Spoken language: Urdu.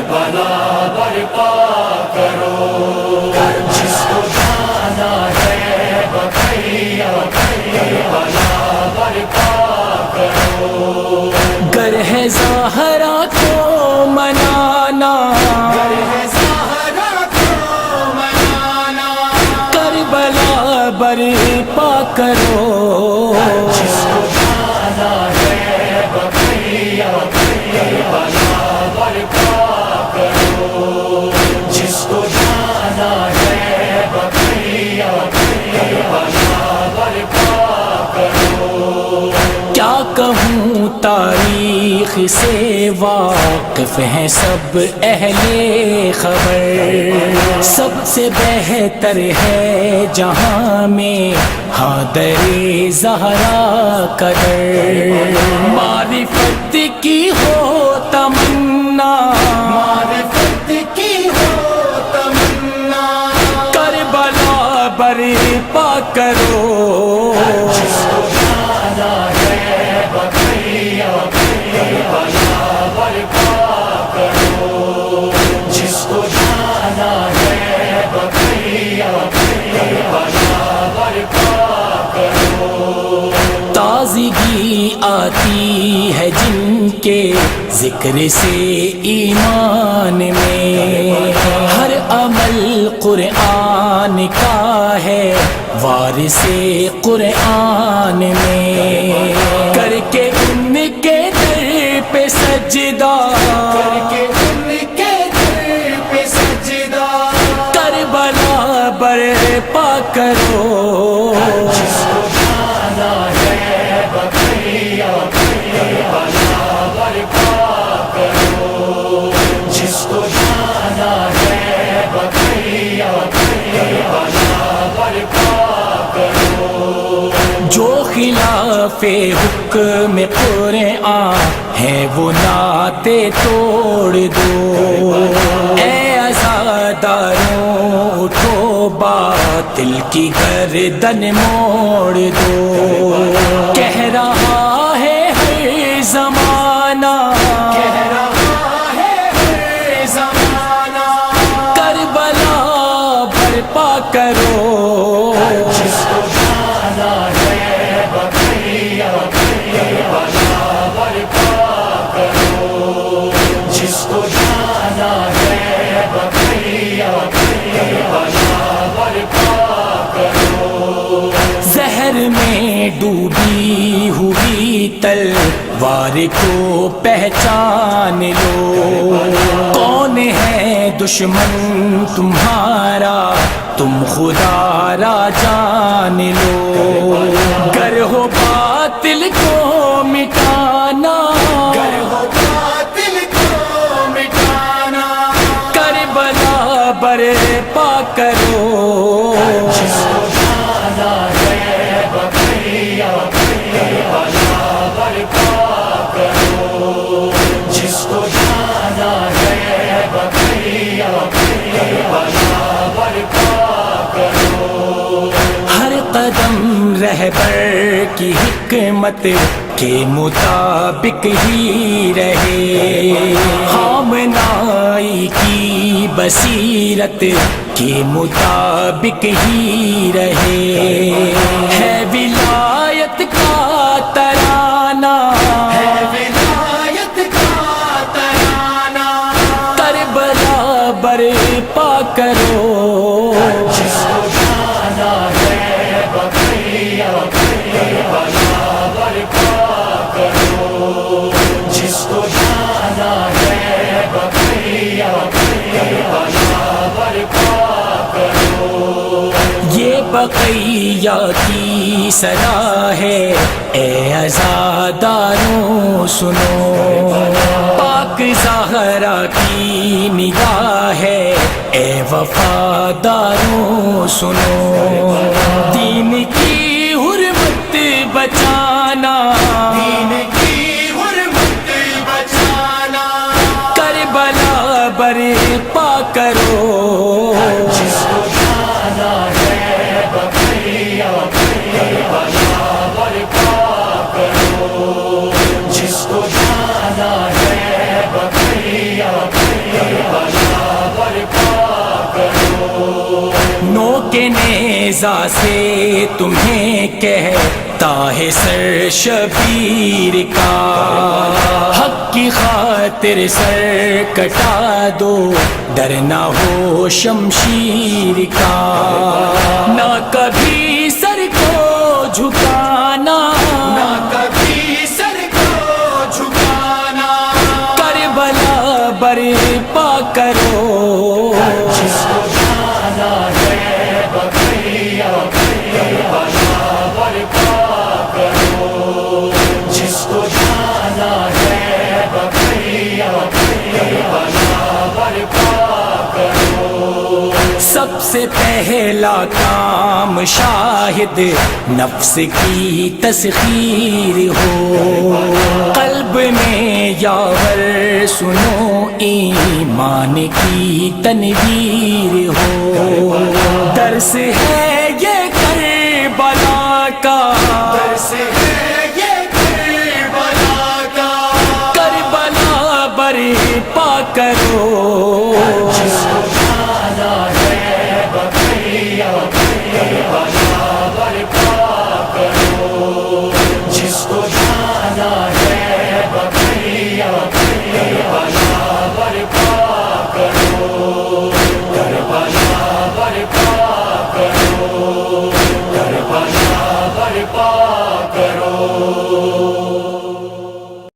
کربلا برپا کرو، جس کو جانا ہے بقیہ کربلا برپا کرو، گر ہے زہرا کو منانا، گر ہے زہرا کو منانا، کربلا برپا کرو، جس کو جانا ہے بقیہ کربلا برپا کرو، جس کو جانا ہے بقیہ کربلا برپا کرو۔ کیا کہوں تاریخ سے واقف ہیں سب اہل خبر، سب سے بہتر ہے جہاں میں حیدر زہرا کا در، معرفت کی ہو تمنا، معرفت کی ہو تمنا، کربلا برپا کرو، جس کو جانا ہے بقیہ کربلا برپا کرو، جس کو جانا ہے بقیہ کربلا برپا کرو۔ تازگی آتی ہے جن کے ذکر سے ایمان میں، ہر عمل قرآن کا ہے وارث قرآن میں، کر کے ان کے در پہ سجدہ، کر کے ان کے در پہ سجدہ، کربلا برپا کرو، جس کو جانا ہے بقیہ کربلا برپا کرو، جس کو جانا ہے بقیہ کربلا برپا کرو۔ جو خلاف حکم قرآن ہے وہ ناطے توڑ دو، اے عزاداروں اٹھو باطل کی گردن موڑ دو، کہہ رہا ہے ہر زمانہ، کہہ رہا ہے ہر زمانہ، کربلا برپا کرو، جس کو جانا ہے بقیہ کربلا برپا کرو، جس کو جانا ہے بقیہ کربلا برپا کرو۔ زہر میں ڈوبی ہوئی تلوار کو پہچان لو، کون ہے دشمن تمہارا تم خدا را جان لو، گر ہو باطل کو مٹانا، گر ہو باطل کو مٹانا، کربلا برپا کرو، جس کو جانا ہے بقیہ کربلا برپا کرو، جس کو جانا ہے بقیہ کربلا برپا کرو۔ ہر قدم رہبر کی حکمت کے مطابق ہی رہے، خامنائی کی بصیرت کے مطابق ہی رہے، ہے ولایت کا ترانہ، ہے ولایت کا ترانہ، کربلا برپا کرو، جس کو جانا ہے بقیہ کربلا برپا کرو، جس کو جانا ہے بقیہ کربلا برپا کرو۔ یہ بقیہ کی صدا ہے اے عزاداروں سنو، پاک زہرا کی نگاہ ہے اے وفاداروں سنو، دین کی حرمت بچانا، دین کی حرمت بچانا، کربلا برپا کرو، جس کو جانا ہے بقیہ کربلا برپا کرو، جس کو جانا ہے بقیہ کربلا کے نیزہ سے تمہیں کہتا ہے سر شبیر کا، حق کی خاطر سر کٹا دو ڈر نہ ہو شمشیر کا، نہ کبھی سر کو جھکانا، نہ کبھی سر کو جھکانا، کربلا برپا کرو، جس کو جانا ہے بقیہ کربلا برپا کرو، جس کو جانا ہے بقیہ کربلا برپا کرو۔ سب سے پہلا کام شاہد نفس کی تسخیر ہو، قلب میں یاور سنو ایمان کی تنویر ہو، درس ہے یہ کربلا کا، درس ہے یہ کربلا کا، کربلا برپا کرو،